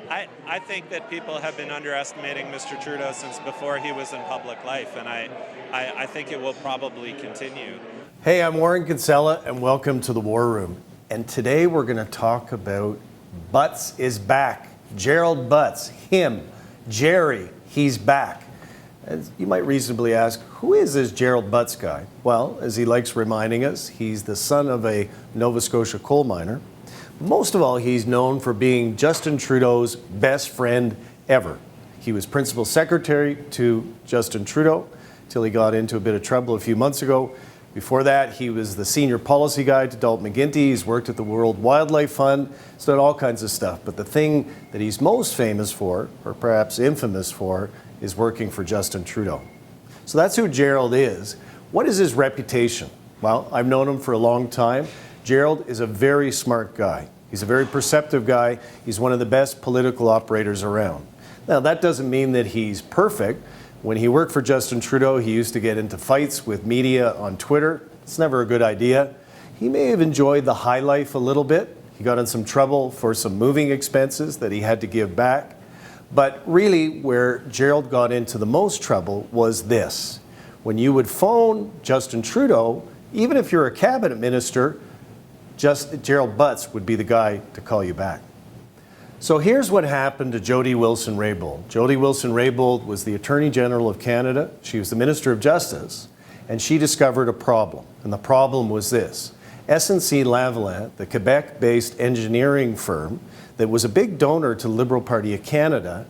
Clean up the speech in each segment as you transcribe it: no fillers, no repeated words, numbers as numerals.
I think that people have been underestimating Mr. Trudeau since before he was in public life, and I think it will probably continue. Hey, I'm Warren Kinsella, and welcome to the War Room. And today we're going to talk about Butts is back. Gerald Butts, him, Jerry, he's back. And you might reasonably ask, who is this Gerald Butts guy? Well, as he likes reminding us, he's the son of a Nova Scotia coal miner. Most of all, he's known for being Justin Trudeau's best friend ever. He was principal secretary to Justin Trudeau till he got into a bit of trouble a few months ago. Before that, he was the senior policy guy to Dalton McGuinty. He's worked at the World Wildlife Fund. He's done all kinds of stuff. But the thing that he's most famous for, or perhaps infamous for, is working for Justin Trudeau. So that's who Gerald is. What is his reputation? Well, I've known him for a long time. Gerald is a very smart guy. He's a very perceptive guy. He's one of the best political operators around. Now, that doesn't mean that he's perfect. When he worked for Justin Trudeau, he used to get into fights with media on Twitter. It's never a good idea. He may have enjoyed the high life a little bit. He got in some trouble for some moving expenses that he had to give back. But really, where Gerald got into the most trouble was this. When you would phone Justin Trudeau, even if you're a cabinet minister, Gerald Butts would be the guy to call you back. So here's what happened to Jody Wilson-Raybould. Jody Wilson-Raybould was the Attorney General of Canada. She was the Minister of Justice, and she discovered a problem. And the problem was this. SNC-Lavalin, the Quebec-based engineering firm that was a big donor to the Liberal Party of Canada,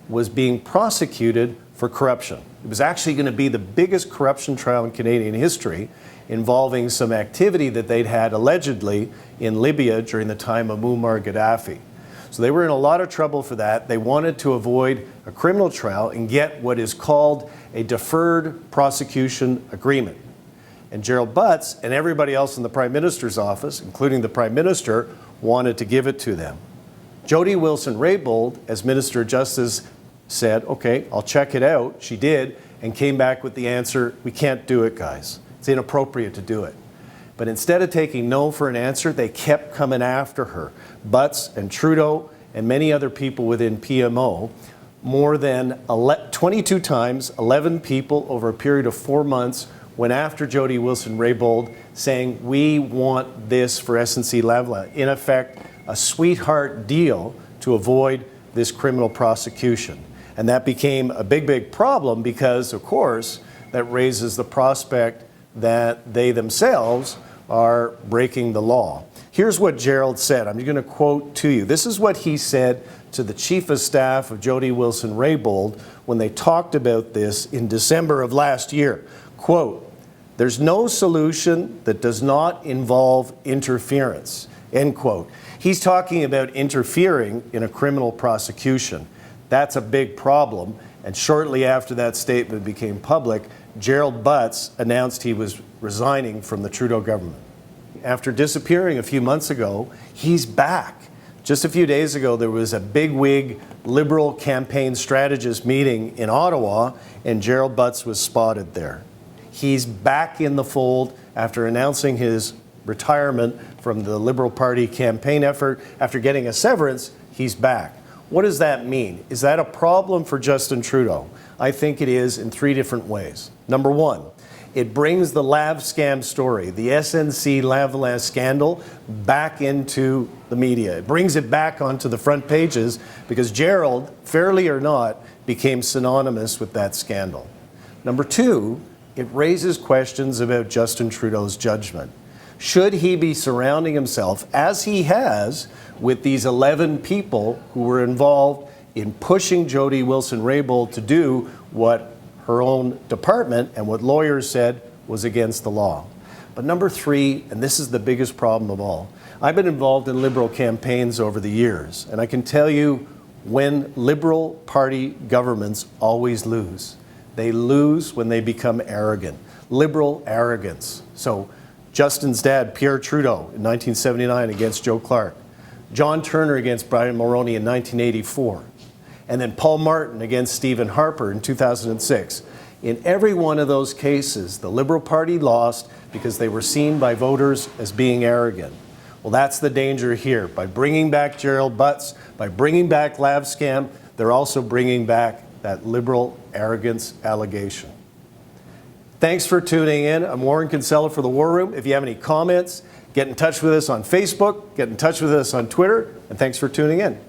was being prosecuted for corruption. It was actually going to be the biggest corruption trial in Canadian history, involving some activity that they'd had allegedly in Libya during the time of Muammar Gaddafi. So they were in a lot of trouble for that. They wanted to avoid a criminal trial and get what is called a deferred prosecution agreement. And Gerald Butts and everybody else in the Prime Minister's office, including the Prime Minister, wanted to give it to them. Jody Wilson-Raybould, as Minister of Justice, said, okay, I'll check it out. She did, and came back with the answer, we can't do it, guys. It's inappropriate to do it. But instead of taking no for an answer, they kept coming after her. Butts and Trudeau and many other people within PMO, more than 22 times, 11 people over a period of 4 months went after Jody Wilson-Raybould, saying, we want this for SNC-Lavalin. In effect, a sweetheart deal to avoid this criminal prosecution. And that became a big, big problem because, of course, that raises the prospect that they themselves are breaking the law. Here's what Gerald said. I'm going to quote to you. This is what he said to the Chief of Staff of Jody Wilson-Raybould when they talked about this in December of last year. Quote, there's no solution that does not involve interference, end quote. He's talking about interfering in a criminal prosecution. That's a big problem. And shortly after that statement became public, Gerald Butts announced he was resigning from the Trudeau government. After disappearing a few months ago, he's back. Just a few days ago, there was a bigwig Liberal campaign strategist meeting in Ottawa, and Gerald Butts was spotted there. He's back in the fold after announcing his retirement from the Liberal Party campaign effort. After getting a severance, he's back. What does that mean? Is that a problem for Justin Trudeau? I think it is in 3 different ways. Number one, it brings the Lav scam story, the SNC-Lavalin scandal, back into the media. It brings it back onto the front pages because Gerald, fairly or not, became synonymous with that scandal. Number two, it raises questions about Justin Trudeau's judgment. Should he be surrounding himself, as he has, with these 11 people who were involved in pushing Jody Wilson-Raybould to do what her own department and what lawyers said was against the law? But number three, and this is the biggest problem of all, I've been involved in Liberal campaigns over the years, and I can tell you when Liberal Party governments always lose. They lose when they become arrogant. Liberal arrogance. So Justin's dad, Pierre Trudeau, in 1979 against Joe Clark. John Turner against Brian Mulroney in 1984. And then Paul Martin against Stephen Harper in 2006. In every one of those cases, the Liberal Party lost because they were seen by voters as being arrogant. Well, that's the danger here. By bringing back Gerald Butts, by bringing back Lav Scam, they're also bringing back that liberal arrogance allegation. Thanks for tuning in. I'm Warren Kinsella for The War Room. If you have any comments, get in touch with us on Facebook, get in touch with us on Twitter, and thanks for tuning in.